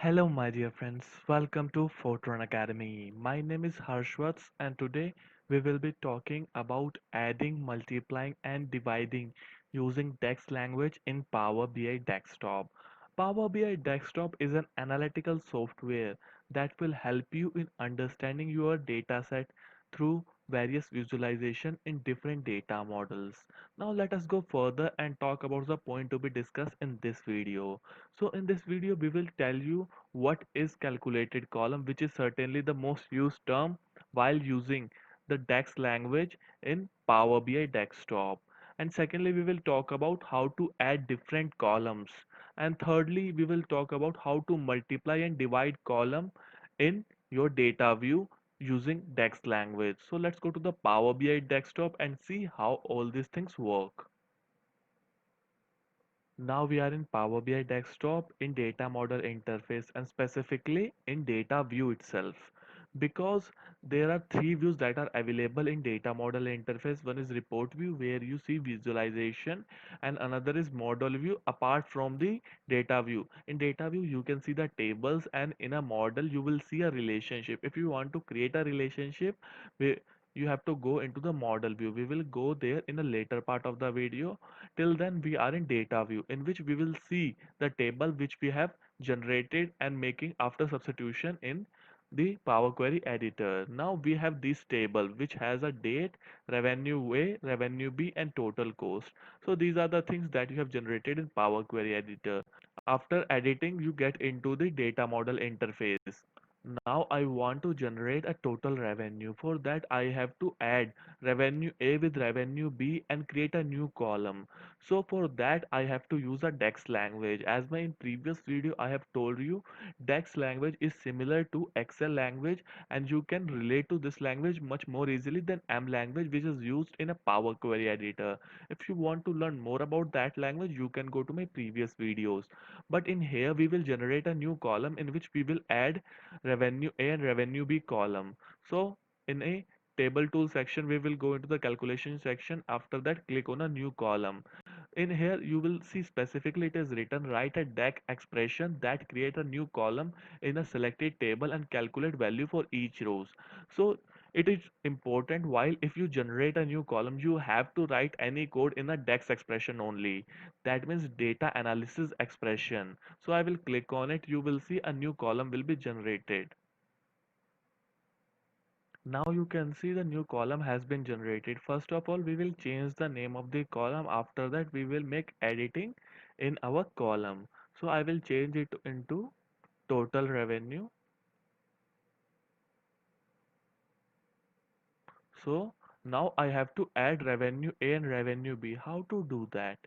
Hello, my dear friends. Welcome to Fortran Academy. My name is Harshvats, and today we will be talking about adding, multiplying, and dividing using text language in Power BI Desktop. Power BI Desktop is an analytical software that will help you in understanding your dataset through various visualization in different data models. Now let us go further and talk about the point to be discussed in this video. So in this video we will tell you what is calculated column, which is certainly the most used term while using the DAX language in Power BI Desktop. And secondly, we will talk about how to add different columns. And thirdly, we will talk about how to multiply and divide column in your data view using DAX language. So let's go to the Power BI Desktop and see how all these things work. Now we are in Power BI Desktop in data model interface and specifically in data view itself. Because there are three views that are available in data model interface. One is report view where you see visualization, and another is model view apart from the data view. In data view you can see the tables, and in a model you will see a relationship. If you want to create a relationship, we, you have to go into the model view. We will go there in a later part of the video. Till then we are in data view, in which we will see the table which we have generated and making after substitution in the Power Query editor. Now we have this table which has a date, revenue A, revenue B, and total cost. So these are the things that you have generated in Power Query editor. After editing you get into the data model interface. Now I want to generate a total revenue. For that I have to add revenue A with revenue B and create a new column. So for that I have to use a DAX language. As my in previous video I have told you, DAX language is similar to Excel language, and you can relate to this language much more easily than M language, which is used in a Power Query editor. If you want to learn more about that language, you can go to my previous videos. But in here we will generate a new column in which we will add revenue A and revenue B column. So in a table tool section we will go into the calculation section. After that click on a new column. In here you will see specifically it is written write a DAX expression that create a new column in a selected table and calculate value for each rows. So it is important, while if you generate a new column you have to write any code in a DAX expression only. That means data analysis expression. So I will click on it. You will see a new column will be generated. Now you can see the new column has been generated. First of all, we will change the name of the column. After that, we will make editing in our column. So I will change it into total revenue. So now I have to add revenue A and revenue B. How to do that?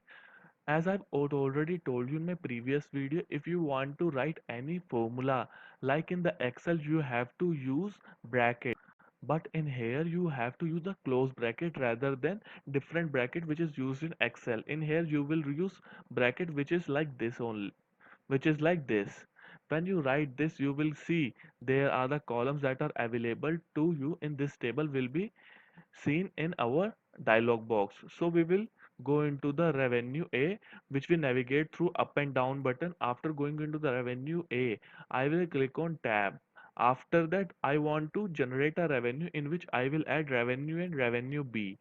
As I've already told you in my previous video, if you want to write any formula, like in the Excel, you have to use bracket. But in here, you have to use the close bracket rather than different bracket which is used in Excel. In here, you will use bracket which is like this only, which is like this. When you write this, you will see there are the columns that are available to you in this table will be seen in our dialog box. So we will go into the revenue A, which we navigate through up and down button. After going into the revenue A, I will click on tab. After that I want to generate a revenue in which I will add revenue and revenue B.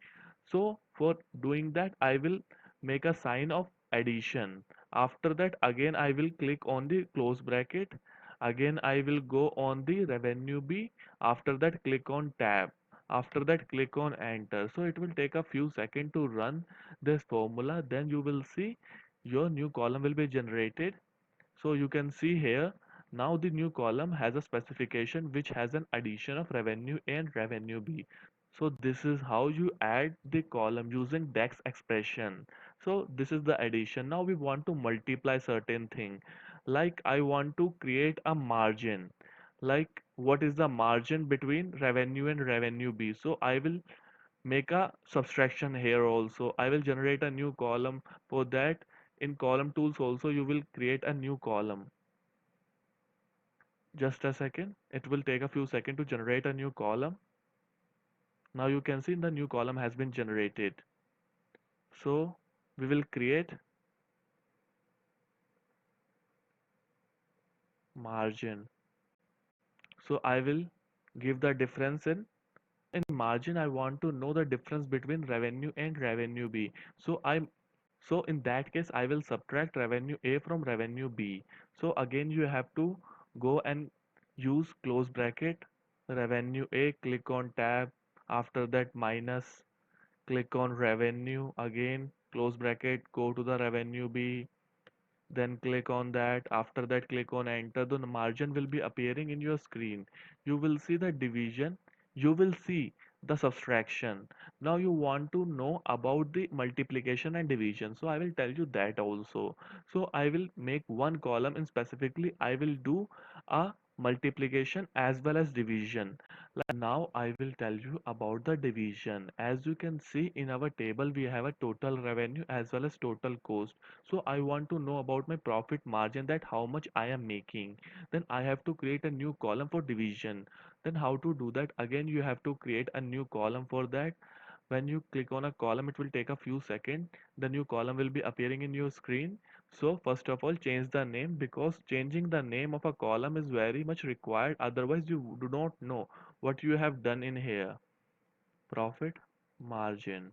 So for doing that I will make a sign of addition. After that again I will click on the close bracket. Again I will go on the revenue B. After that click on tab. After that click on enter. So it will take a few seconds to run this formula. Then you will see your new column will be generated. So you can see here now the new column has a specification which has an addition of revenue A and revenue B. So this is how you add the column using DAX expression. So this is the addition. Now we want to multiply certain thing. Like I want to create a margin. Like what is the margin between revenue and revenue B? So I will make a subtraction here also. I will generate a new column. For that, in column tools also you will create a new column. Just a second, it will take a few seconds to generate a new column. Now you can see the new column has been generated. So we will create margin. So I will give the difference in margin. I want to know the difference between revenue and revenue B. So in that case I will subtract revenue A from revenue B. So again you have to go and use close bracket revenue A, click on tab, after that minus, click on revenue, again close bracket, go to the revenue B, then click on that, after that click on enter. The margin will be appearing in your screen. You will see the division, you will see the subtraction. Now you want to know about the multiplication and division, so I will tell you that also. So I will make one column and specifically I will do a multiplication as well as division. Like now I will tell you about the division. As you can see in our table we have a total revenue as well as total cost. So I want to know about my profit margin, that how much I am making. Then I have to create a new column for division. Then how to do that? Again you have to create a new column for that. When you click on a column it will take a few seconds. The new column will be appearing in your screen. So first of all change the name, because changing the name of a column is very much required, otherwise you do not know what you have done in here. Profit margin,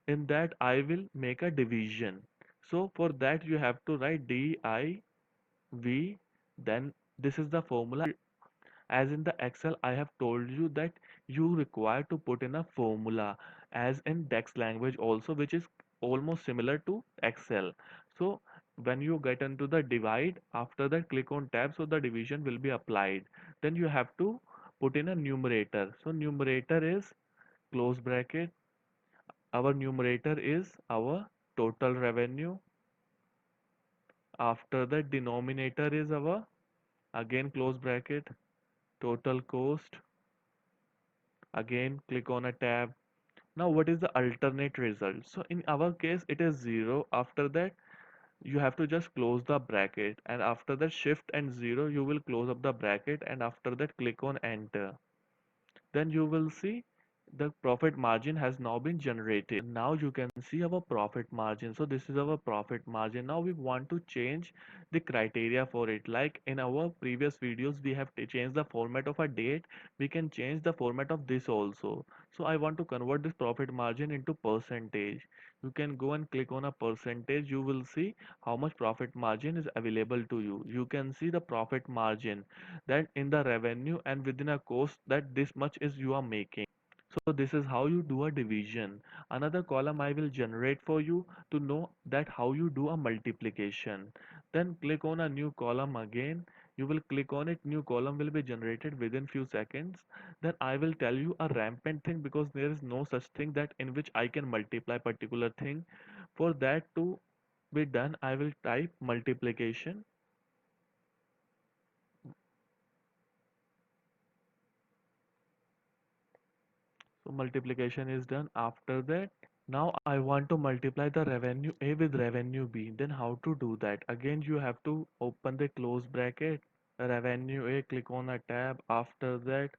in that I will make a division. So for that you have to write DIV, then this is the formula. As in the Excel I have told you that you require to put in a formula as in Dex language also, which is almost similar to Excel. So when you get into the divide, after that click on tab, so the division will be applied. Then you have to put in a numerator. So numerator is close bracket, our numerator is our total revenue, after that denominator is our, again close bracket, total cost, again click on a tab. Now what is the alternate result? So in our case it is 0. After that you have to just close the bracket, and after that shift and 0 you will close up the bracket, and after that click on enter. Then you will see the profit margin has now been generated. Now you can see our profit margin. So this is our profit margin. Now we want to change the criteria for it. Like in our previous videos we have changed the format of a date, we can change the format of this also. So I want to convert this profit margin into percentage. You can go and click on a percentage, you will see how much profit margin is available to you. You can see the profit margin that in the revenue and within a cost, that this much is you are making. So this is how you do a division. Another column I will generate for you to know that how you do a multiplication. Then click on a new column again. You will click on it, new column will be generated within few seconds. Then I will tell you a rampant thing, because there is no such thing that in which I can multiply particular thing. For that to be done, I will type multiplication. So multiplication is done. After that, now I want to multiply the revenue A with revenue B. Then how to do that? Again, you have to open the close bracket, revenue A, click on a tab. After that,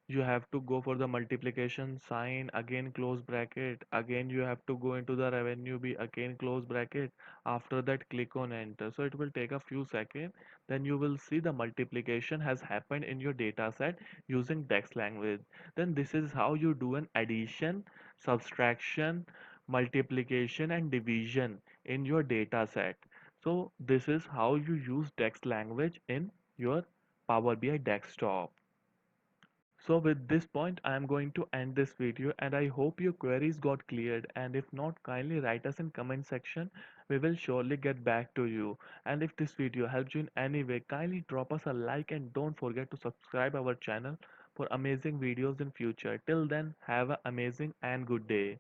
you have to go for the multiplication sign, again close bracket, again you have to go into the revenue B, again close bracket, after that click on enter. So it will take a few seconds. Then you will see the multiplication has happened in your data set using Dex language. Then this is how you do an addition, subtraction, multiplication and division in your data set. So this is how you use Dex language in your Power BI desktop. So with this point, I am going to end this video, and I hope your queries got cleared, and if not, kindly write us in comment section. We will surely get back to you. And if this video helped you in any way, kindly drop us a like and don't forget to subscribe our channel for amazing videos in future. Till then, have an amazing and good day.